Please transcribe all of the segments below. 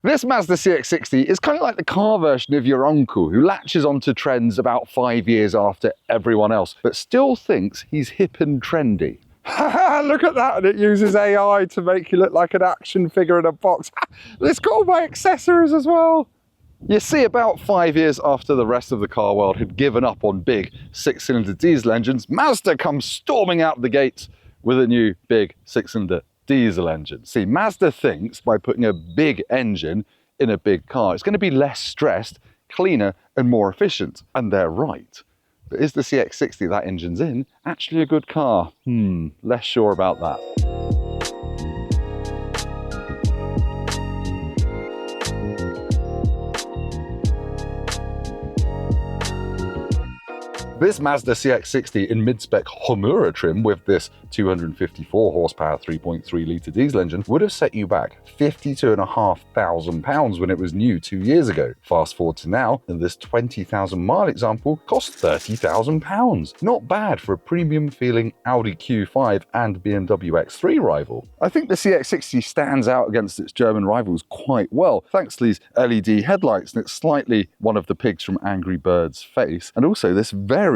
This Mazda CX-60 is kind of like the car version of your uncle who latches onto trends about 5 years after everyone else, but still thinks he's hip and trendy. Look at that, and it uses AI to make you look like an action figure in a box. It's got all my accessories as well. You see, about 5 years after the rest of the car world had given up on big 6-cylinder diesel engines, Mazda comes storming out the gates with a new big 6-cylinder diesel engine. See, Mazda thinks by putting a big engine in a big car, it's going to be less stressed, cleaner, and more efficient. And they're right. But is the CX-60 that engine's in actually a good car? Less sure about that. This Mazda CX-60 in mid-spec Homura trim with this 254 horsepower 3.3 litre diesel engine would have set you back £52,500 when it was new 2 years ago. Fast forward to now, and this 20,000 mile example costs £30,000. Not bad for a premium feeling Audi Q5 and BMW X3 rival. I think the CX-60 stands out against its German rivals quite well, thanks to these LED headlights, and it's slightly one of the pigs from Angry Birds face, and also this very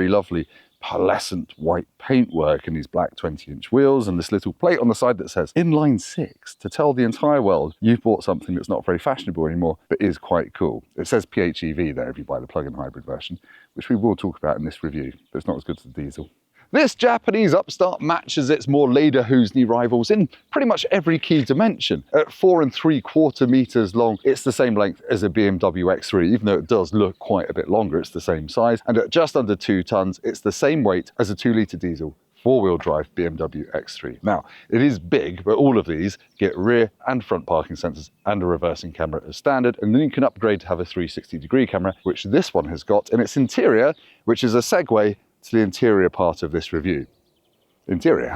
lovely pearlescent white paintwork and these black 20-inch wheels and this little plate on the side that says inline 6 to tell the entire world you've bought something that's not very fashionable anymore but is quite cool. It says PHEV there if you buy the plug-in hybrid version, which we will talk about in this review, but it's not as good as the diesel. This Japanese upstart matches its more Lederhosen rivals in pretty much every key dimension. At 4.75 meters long, it's the same length as a BMW X3, even though it does look quite a bit longer, it's the same size. And at just under 2 tons, it's the same weight as a 2-litre diesel 4-wheel drive BMW X3. Now, it is big, but all of these get rear and front parking sensors and a reversing camera as standard, and then you can upgrade to have a 360-degree camera, which this one has got in its interior, which is a segue to the interior part of this review. Interior,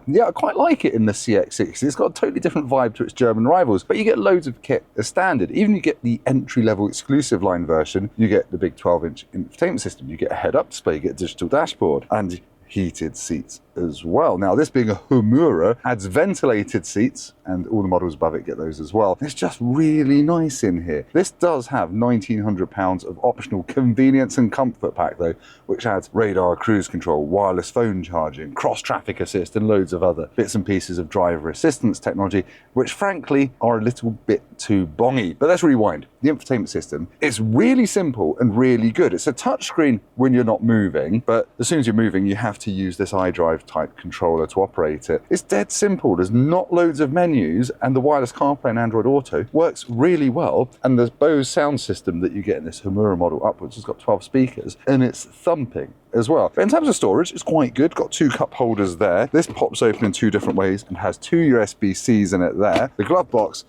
yeah, I quite like it in the CX-60. It's got a totally different vibe to its German rivals, but you get loads of kit as standard. Even you get the entry-level exclusive line version, you get the big 12-inch infotainment system, you get a head-up display, you get a digital dashboard, and heated seats as well. Now, this being a Homura adds ventilated seats, and all the models above it get those as well. It's just really nice in here. This does have £1,900 of optional convenience and comfort pack though, which adds radar cruise control, wireless phone charging, cross-traffic assist, and loads of other bits and pieces of driver assistance technology, which frankly are a little bit too bongy. But let's rewind. The infotainment system is really simple and really good. It's a touchscreen when you're not moving, but as soon as you're moving, you have to use this iDrive type controller to operate it. It's dead simple. There's not loads of menus, and the wireless CarPlay and Android Auto works really well. And the Bose sound system that you get in this Homura model upwards has got 12 speakers, and it's thumping as well. But in terms of storage, it's quite good. Got 2 cup holders there. This pops open in 2 different ways and has 2 USB-Cs in it there. The glove box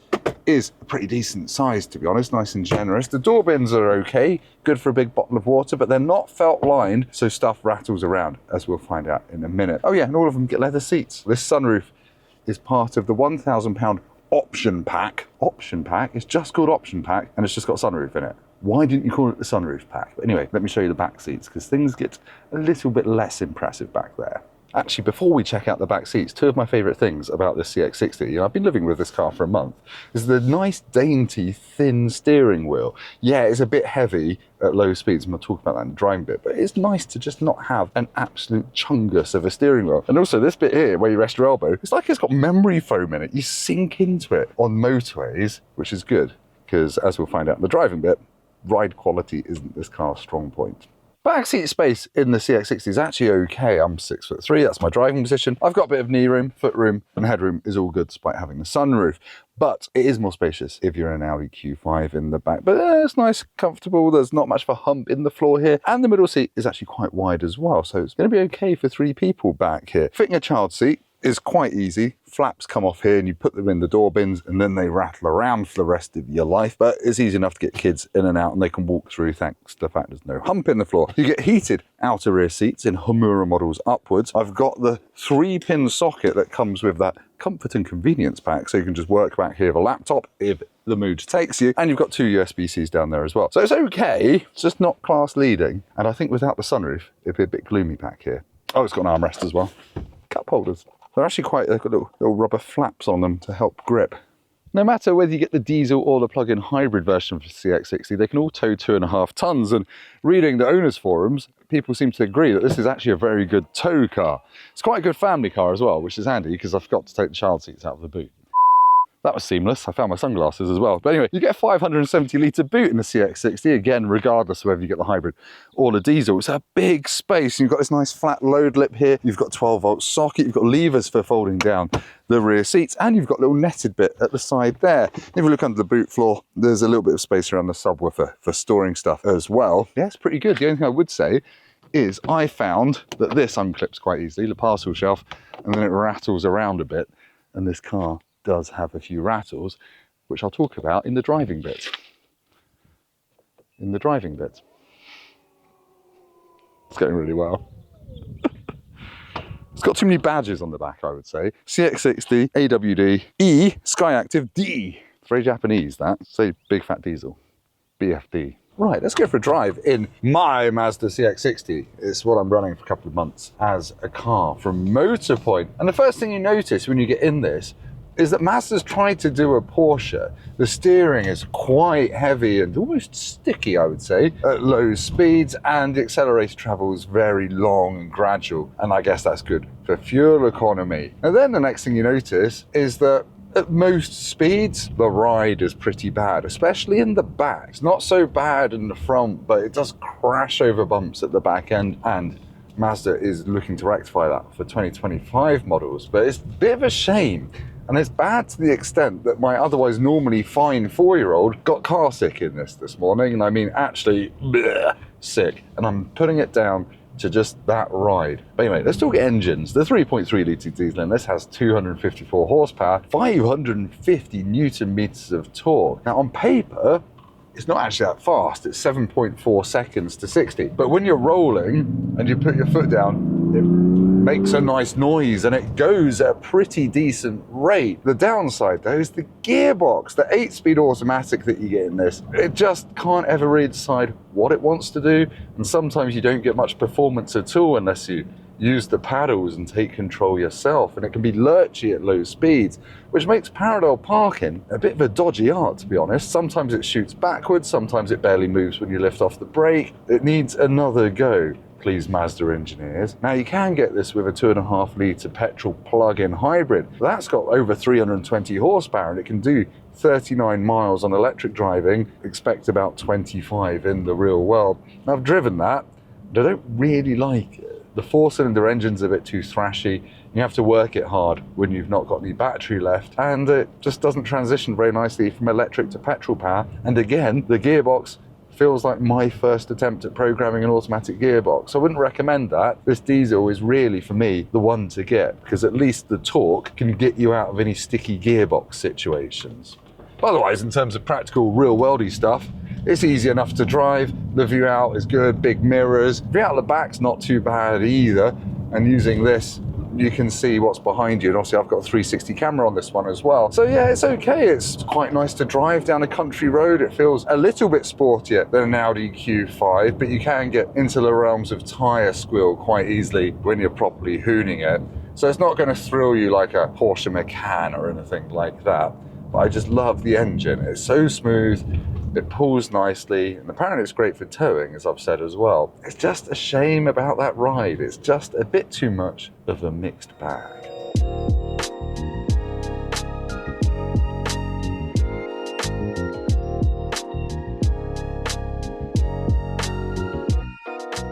is a pretty decent size, to be honest, nice and generous. The door bins are okay, good for a big bottle of water, but they're not felt lined, so stuff rattles around, as we'll find out in a minute. Oh yeah, and all of them get leather seats. This sunroof is part of the £1,000 option pack. Option pack? It's just called option pack, and it's just got a sunroof in it. Why didn't you call it the sunroof pack? But anyway, let me show you the back seats, because things get a little bit less impressive back there. Actually, before we check out the back seats, 2 of my favourite things about this CX-60, I've been living with this car for a month, is the nice, dainty, thin steering wheel. Yeah, it's a bit heavy at low speeds, and we'll talk about that in the driving bit, but it's nice to just not have an absolute chungus of a steering wheel. And also this bit here, where you rest your elbow, it's like it's got memory foam in it. You sink into it on motorways, which is good, because as we'll find out in the driving bit, ride quality isn't this car's strong point. Backseat space in the CX-60 is actually okay. I'm 6'3", that's my driving position. I've got a bit of knee room, foot room, and headroom is all good despite having the sunroof. But it is more spacious if you're in an Audi Q5 in the back. But it's nice, comfortable, there's not much of a hump in the floor here. And the middle seat is actually quite wide as well, so it's going to be okay for 3 people back here. Fitting a child seat is quite easy. Flaps come off here and you put them in the door bins and then they rattle around for the rest of your life. But it's easy enough to get kids in and out and they can walk through thanks to the fact there's no hump in the floor. You get heated outer rear seats in Homura models upwards. I've got the 3-pin socket that comes with that comfort and convenience pack, so you can just work back here with a laptop if the mood takes you. And you've got 2 USB-Cs down there as well. So it's okay, it's just not class leading. And I think without the sunroof, it'd be a bit gloomy back here. Oh, it's got an armrest as well. Cup holders. They're actually they've got little rubber flaps on them to help grip. No matter whether you get the diesel or the plug-in hybrid version for CX-60, they can all tow 2.5 tons, and reading the owners' forums, people seem to agree that this is actually a very good tow car. It's quite a good family car as well, which is handy because I forgot to take the child seats out of the boot. That was seamless. I found my sunglasses as well. But anyway, you get a 570 litre boot in the CX-60, again, regardless of whether you get the hybrid or the diesel. It's a big space. You've got this nice flat load lip here. You've got 12-volt socket. You've got levers for folding down the rear seats, and you've got a little netted bit at the side there. If you look under the boot floor, there's a little bit of space around the subwoofer for storing stuff as well. Yeah, it's pretty good. The only thing I would say is I found that this unclips quite easily, the parcel shelf, and then it rattles around a bit, and this car does have a few rattles, which I'll talk about in the driving bit. It's going really well. It's got too many badges on the back, I would say. CX-60, AWD, E, Skyactiv, D. It's very Japanese, that. Say big fat diesel, BFD. Right, let's go for a drive in my Mazda CX-60. It's what I'm running for a couple of months as a car from Motorpoint. And the first thing you notice when you get in this is that Mazda's tried to do a Porsche. The steering is quite heavy and almost sticky, I would say, at low speeds, and the accelerator travel is very long and gradual, and I guess that's good for fuel economy. And then the next thing you notice is that at most speeds, the ride is pretty bad, especially in the back. It's not so bad in the front, but it does crash over bumps at the back end, and Mazda is looking to rectify that for 2025 models, but it's a bit of a shame. And it's bad to the extent that my otherwise normally fine 4-year-old got car sick in this morning, and I mean actually bleh, sick. And I'm putting it down to just that ride. But anyway, let's talk engines. The 3.3 litre diesel in this has 254 horsepower, 550 newton meters of torque. Now on paper, it's not actually that fast. It's 7.4 seconds to 60. But when you're rolling and you put your foot down, it makes a nice noise and it goes at a pretty decent rate. The downside though is the gearbox, the 8-speed automatic that you get in this. It just can't ever really decide what it wants to do, and sometimes you don't get much performance at all unless you use the paddles and take control yourself, and it can be lurchy at low speeds, which makes parallel parking a bit of a dodgy art, to be honest. Sometimes it shoots backwards, sometimes it barely moves when you lift off the brake. It needs another go, please Mazda engineers. Now you can get this with a 2.5 litre petrol plug-in hybrid. That's got over 320 horsepower and it can do 39 miles on electric driving, expect about 25 in the real world. Now, I've driven that, but I don't really like it. The 4-cylinder engine's a bit too thrashy. You have to work it hard when you've not got any battery left, and it just doesn't transition very nicely from electric to petrol power. And again, the gearbox feels like my first attempt at programming an automatic gearbox. I wouldn't recommend that. This diesel is really, for me, the one to get, because at least the torque can get you out of any sticky gearbox situations. Otherwise, in terms of practical, real-worldy stuff, it's easy enough to drive. The view out is good, big mirrors. View out the back's not too bad either. And using this, you can see what's behind you. And obviously I've got a 360 camera on this one as well. So yeah, it's okay. It's quite nice to drive down a country road. It feels a little bit sportier than an Audi Q5, but you can get into the realms of tyre squeal quite easily when you're properly hooning it. So it's not going to thrill you like a Porsche Macan or anything like that. But I just love the engine. It's so smooth. It pulls nicely, and apparently it's great for towing, as I've said as well. It's just a shame about that ride. It's just a bit too much of a mixed bag.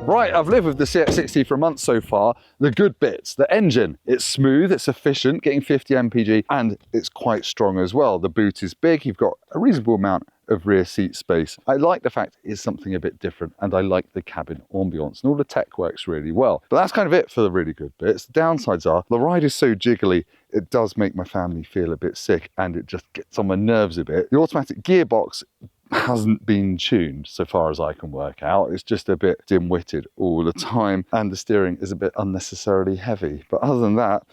Right, I've lived with the CX-60 for a month so far. The good bits, the engine, it's smooth, it's efficient, getting 50 mpg, and it's quite strong as well. The boot is big, you've got a reasonable amount of rear seat space. I like the fact it's something a bit different, and I like the cabin ambience, and all the tech works really well. But that's kind of it for the really good bits. The downsides are, the ride is so jiggly, it does make my family feel a bit sick, and it just gets on my nerves a bit. The automatic gearbox hasn't been tuned so far as I can work out. It's just a bit dim-witted all the time, and the steering is a bit unnecessarily heavy. But other than that,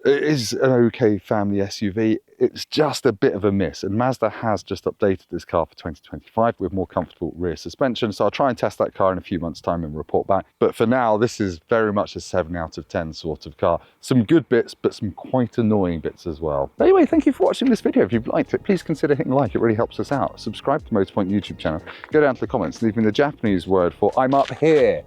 It is an okay family SUV. It's just a bit of a miss, and Mazda has just updated this car for 2025 with more comfortable rear suspension, so I'll try and test that car in a few months' time and report back. But for now, this is very much a 7 out of 10 sort of car. Some good bits, but some quite annoying bits as well. Anyway, thank you for watching this video. If you've liked it, please consider hitting like. It really helps us out. Subscribe to Motorpoint YouTube channel. Go down to the comments and leave me the Japanese word for "I'm up here."